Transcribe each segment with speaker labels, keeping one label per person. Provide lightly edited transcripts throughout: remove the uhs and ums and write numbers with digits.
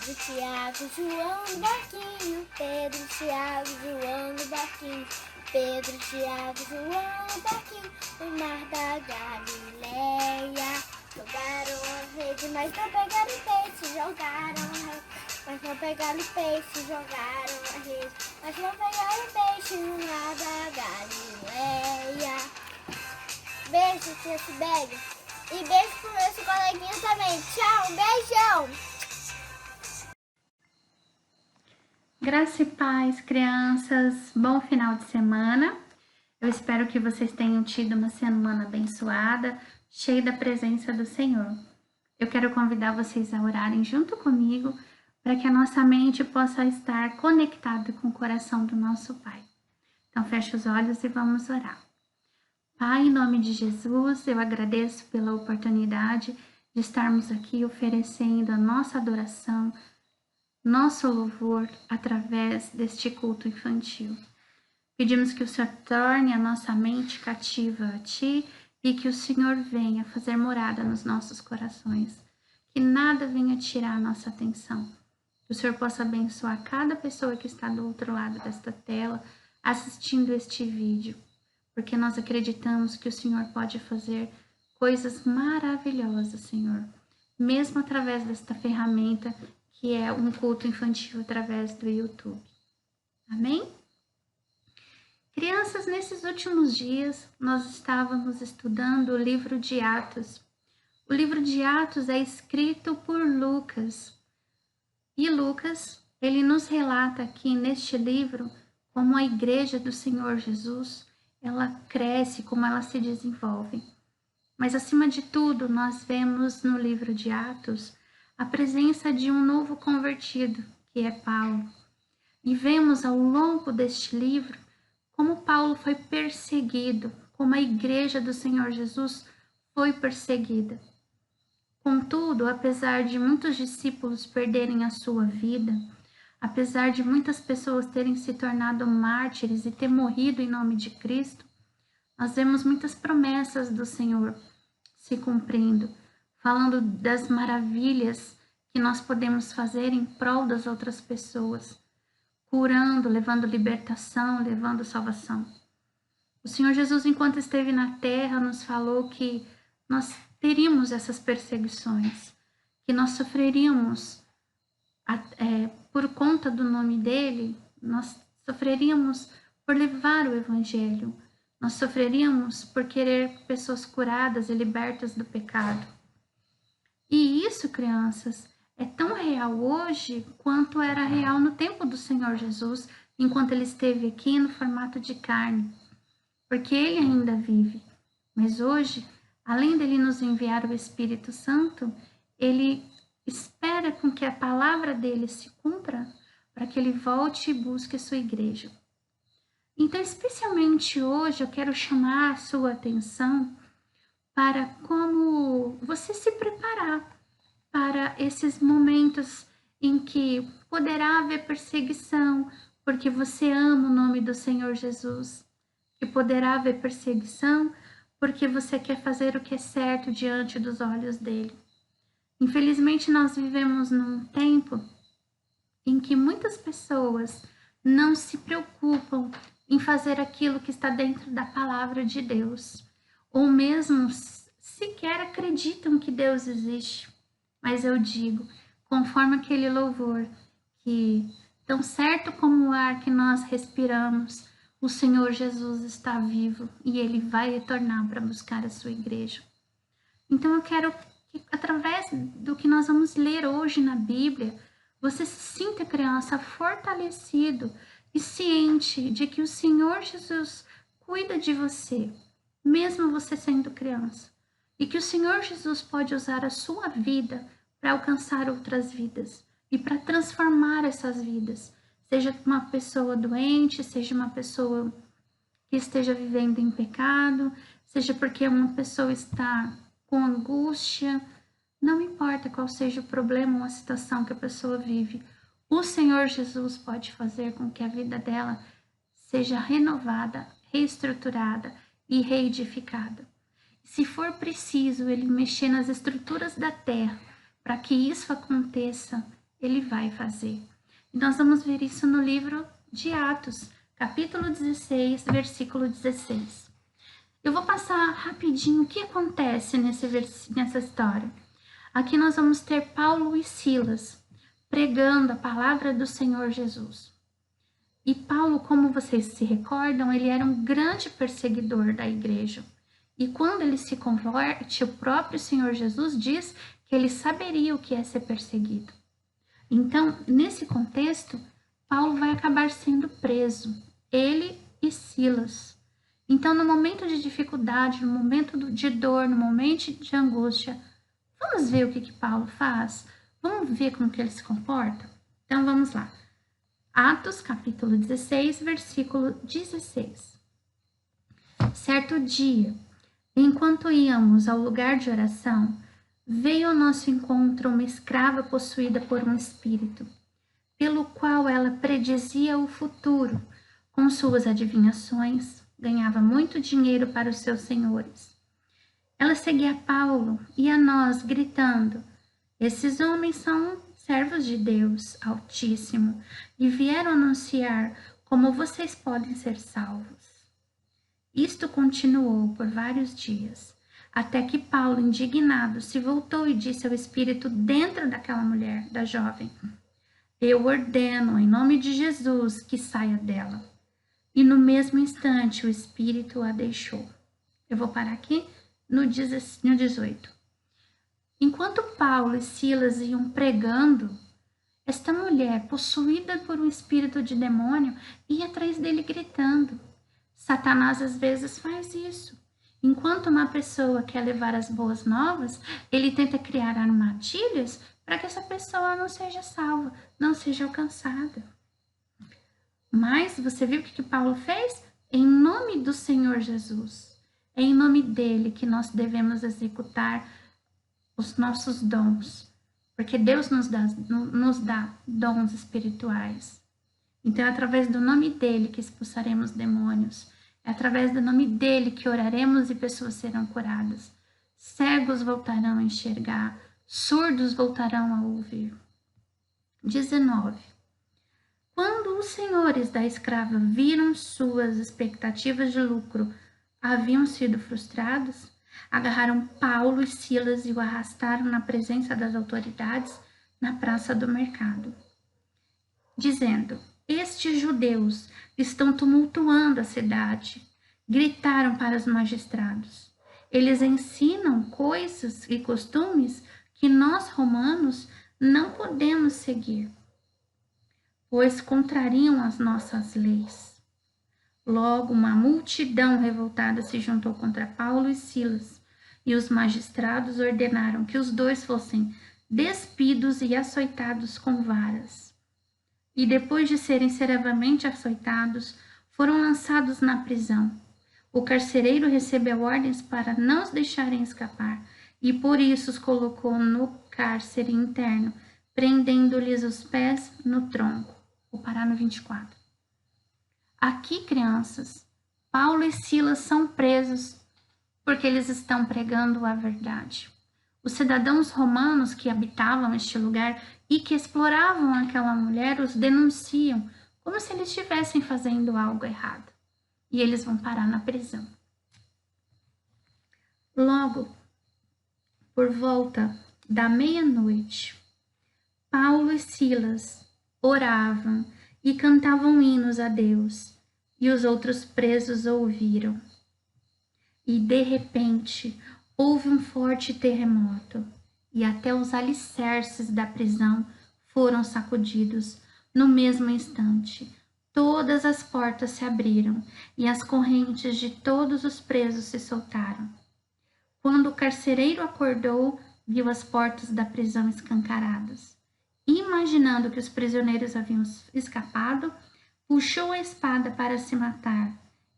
Speaker 1: Pedro, Tiago, João no barquinho. Pedro, Tiago, João no barquinho. Pedro, Tiago, João no barquinho. No mar da Galileia. Jogaram a rede, mas não pegaram peixe. Jogaram a rede, mas não pegaram peixe. Jogaram a rede, mas não pegaram peixe. No mar da Galileia. Beijo, tia Sibeli. E beijo pro meu coleguinha também. Tchau, um beijão.
Speaker 2: Graça e paz, crianças. Bom final de semana. Eu espero que vocês tenham tido uma semana abençoada, cheia da presença do Senhor. Eu quero convidar vocês a orarem junto comigo para que a nossa mente possa estar conectada com o coração do nosso Pai. Então, feche os olhos e vamos orar. Pai, em nome de Jesus, eu agradeço pela oportunidade de estarmos aqui oferecendo a nossa adoração, nosso louvor através deste culto infantil. Pedimos que o Senhor torne a nossa mente cativa a Ti e que o Senhor venha fazer morada nos nossos corações. Que nada venha tirar a nossa atenção. Que o Senhor possa abençoar cada pessoa que está do outro lado desta tela assistindo este vídeo, porque nós acreditamos que o Senhor pode fazer coisas maravilhosas, Senhor, mesmo através desta ferramenta que é um culto infantil através do YouTube. Amém? Crianças, nesses últimos dias, nós estávamos estudando o livro de Atos. O livro de Atos é escrito por Lucas. E Lucas, ele nos relata aqui neste livro como a igreja do Senhor Jesus, ela cresce, como ela se desenvolve. Mas, acima de tudo, nós vemos no livro de Atos a presença de um novo convertido, que é Paulo. E vemos ao longo deste livro como Paulo foi perseguido, como a igreja do Senhor Jesus foi perseguida. Contudo, apesar de muitos discípulos perderem a sua vida, apesar de muitas pessoas terem se tornado mártires e ter morrido em nome de Cristo, nós vemos muitas promessas do Senhor se cumprindo, falando das maravilhas que nós podemos fazer em prol das outras pessoas, curando, levando libertação, levando salvação. O Senhor Jesus, enquanto esteve na terra, nos falou que nós teríamos essas perseguições, que nós sofreríamos por conta do nome dele, nós sofreríamos por levar o evangelho, nós sofreríamos por querer pessoas curadas e libertas do pecado. E isso, crianças, é tão real hoje quanto era real no tempo do Senhor Jesus, enquanto ele esteve aqui no formato de carne, porque ele ainda vive. Mas hoje, além dele nos enviar o Espírito Santo, ele espera com que a palavra dele se cumpra para que ele volte e busque a sua igreja. Então, especialmente hoje, eu quero chamar a sua atenção para como você se preparar para esses momentos em que poderá haver perseguição, porque você ama o nome do Senhor Jesus, que poderá haver perseguição porque você quer fazer o que é certo diante dos olhos dele. Infelizmente, nós vivemos num tempo em que muitas pessoas não se preocupam em fazer aquilo que está dentro da palavra de Deus, ou mesmo sequer acreditam que Deus existe. Mas eu digo, conforme aquele louvor, que tão certo como o ar que nós respiramos, o Senhor Jesus está vivo e ele vai retornar para buscar a sua igreja. Então eu quero que, através do que nós vamos ler hoje na Bíblia, você se sinta, criança, fortalecido e ciente de que o Senhor Jesus cuida de você, mesmo você sendo criança, e que o Senhor Jesus pode usar a sua vida para alcançar outras vidas e para transformar essas vidas, seja uma pessoa doente, seja uma pessoa que esteja vivendo em pecado, seja porque uma pessoa está com angústia, não importa qual seja o problema ou a situação que a pessoa vive, o Senhor Jesus pode fazer com que a vida dela seja renovada, reestruturada e reedificada. Se for preciso ele mexer nas estruturas da terra para que isso aconteça, ele vai fazer. E nós vamos ver isso no livro de Atos, capítulo 16, versículo 16. Eu vou passar rapidinho o que acontece nessa história. Aqui nós vamos ter Paulo e Silas pregando a palavra do Senhor Jesus. E Paulo, como vocês se recordam, ele era um grande perseguidor da igreja. E quando ele se converte, o próprio Senhor Jesus diz que ele saberia o que é ser perseguido. Então, nesse contexto, Paulo vai acabar sendo preso, ele e Silas. Então, no momento de dificuldade, no momento de dor, no momento de angústia, vamos ver o que Paulo faz? Vamos ver como que ele se comporta? Então, vamos lá. Atos, capítulo 16, versículo 16. Certo dia, enquanto íamos ao lugar de oração, veio ao nosso encontro uma escrava possuída por um espírito, pelo qual ela predizia o futuro. Com suas adivinhações, ganhava muito dinheiro para os seus senhores. Ela seguia Paulo e a nós, gritando: esses homens são servos de Deus Altíssimo e vieram anunciar como vocês podem ser salvos. Isto continuou por vários dias, até que Paulo, indignado, se voltou e disse ao espírito dentro daquela mulher, da jovem: eu ordeno, em nome de Jesus, que saia dela. E no mesmo instante o espírito a deixou. Eu vou parar aqui no 18. Enquanto Paulo e Silas iam pregando, esta mulher, possuída por um espírito de demônio, ia atrás dele gritando. Satanás às vezes faz isso. Enquanto uma pessoa quer levar as boas novas, ele tenta criar armadilhas para que essa pessoa não seja salva, não seja alcançada. Mas você viu o que Paulo fez? Em nome do Senhor Jesus. É em nome dele que nós devemos executar os nossos dons, porque Deus nos dá dons espirituais. Então é através do nome dele que expulsaremos demônios, é através do nome dele que oraremos e pessoas serão curadas. Cegos voltarão a enxergar, surdos voltarão a ouvir. 19. Quando os senhores da escrava viram suas expectativas de lucro haviam sido frustradas, agarraram Paulo e Silas e o arrastaram na presença das autoridades na praça do mercado, dizendo: estes judeus estão tumultuando a cidade. Gritaram para os magistrados: eles ensinam coisas e costumes que nós romanos não podemos seguir, pois contrariam as nossas leis. Logo, uma multidão revoltada se juntou contra Paulo e Silas, e os magistrados ordenaram que os dois fossem despidos e açoitados com varas. E depois de serem severamente açoitados, foram lançados na prisão. O carcereiro recebeu ordens para não os deixarem escapar, e por isso os colocou no cárcere interno, prendendo-lhes os pés no tronco. Vou parar no 24. Aqui, crianças, Paulo e Silas são presos porque eles estão pregando a verdade. Os cidadãos romanos que habitavam este lugar e que exploravam aquela mulher os denunciam como se eles estivessem fazendo algo errado. E eles vão parar na prisão. Logo, por volta da meia-noite, Paulo e Silas oravam e cantavam hinos a Deus, e os outros presos ouviram. E de repente houve um forte terremoto, e até os alicerces da prisão foram sacudidos. No mesmo instante, todas as portas se abriram e as correntes de todos os presos se soltaram. Quando o carcereiro acordou, viu as portas da prisão escancaradas. Imaginando que os prisioneiros haviam escapado, puxou a espada para se matar.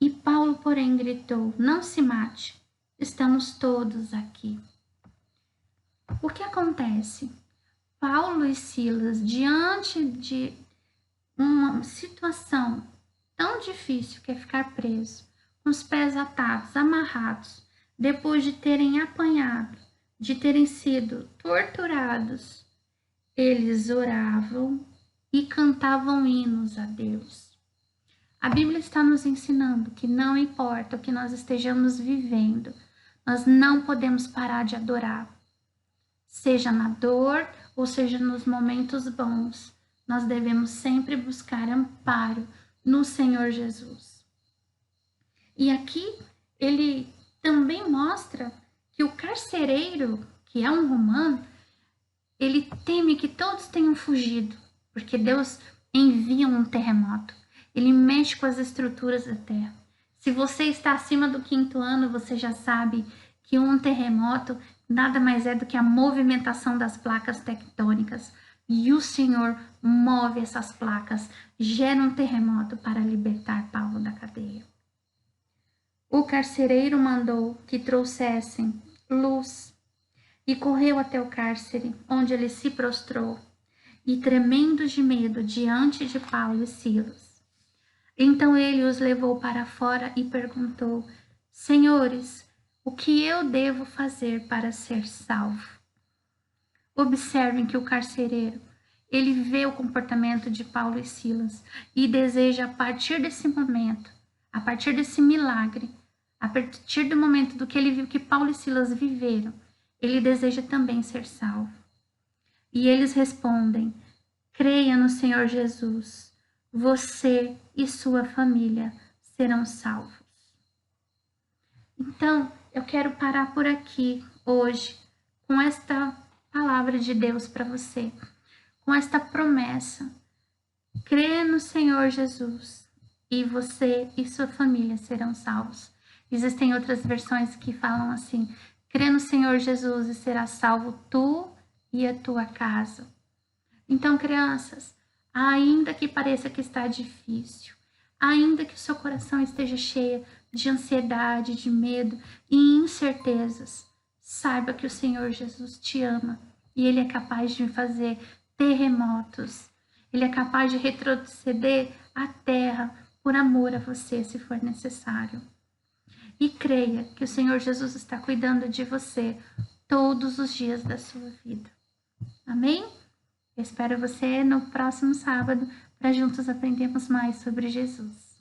Speaker 2: E Paulo, porém, gritou: não se mate, estamos todos aqui. O que acontece? Paulo e Silas, diante de uma situação tão difícil que é ficar preso, com os pés atados, amarrados, depois de terem apanhado, de terem sido torturados, eles oravam e cantavam hinos a Deus. A Bíblia está nos ensinando que não importa o que nós estejamos vivendo, nós não podemos parar de adorar. Seja na dor ou seja nos momentos bons, nós devemos sempre buscar amparo no Senhor Jesus. E aqui ele também mostra que o carcereiro, que é um romano, ele teme que todos tenham fugido, porque Deus envia um terremoto. Ele mexe com as estruturas da terra. Se você está acima do 5º ano, você já sabe que um terremoto nada mais é do que a movimentação das placas tectônicas. E o Senhor move essas placas, gera um terremoto para libertar Paulo da cadeia. O carcereiro mandou que trouxessem luz e correu até o cárcere, onde ele se prostrou, e tremendo de medo diante de Paulo e Silas. Então ele os levou para fora e perguntou: Senhores, o que eu devo fazer para ser salvo? Observem que o carcereiro, ele vê o comportamento de Paulo e Silas e deseja, a partir desse momento, a partir desse milagre, a partir do momento do que ele viu que Paulo e Silas viveram, ele deseja também ser salvo. E eles respondem: creia no Senhor Jesus, você e sua família serão salvos. Então, eu quero parar por aqui hoje com esta palavra de Deus para você, com esta promessa. Creia no Senhor Jesus e você e sua família serão salvos. Existem outras versões que falam assim: crê no Senhor Jesus e será salvo tu e a tua casa. Então, crianças, ainda que pareça que está difícil, ainda que o seu coração esteja cheio de ansiedade, de medo e incertezas, saiba que o Senhor Jesus te ama e Ele é capaz de fazer terremotos. Ele é capaz de retroceder a terra por amor a você, se for necessário. E creia que o Senhor Jesus está cuidando de você todos os dias da sua vida. Amém? Eu espero você no próximo sábado para juntos aprendermos mais sobre Jesus.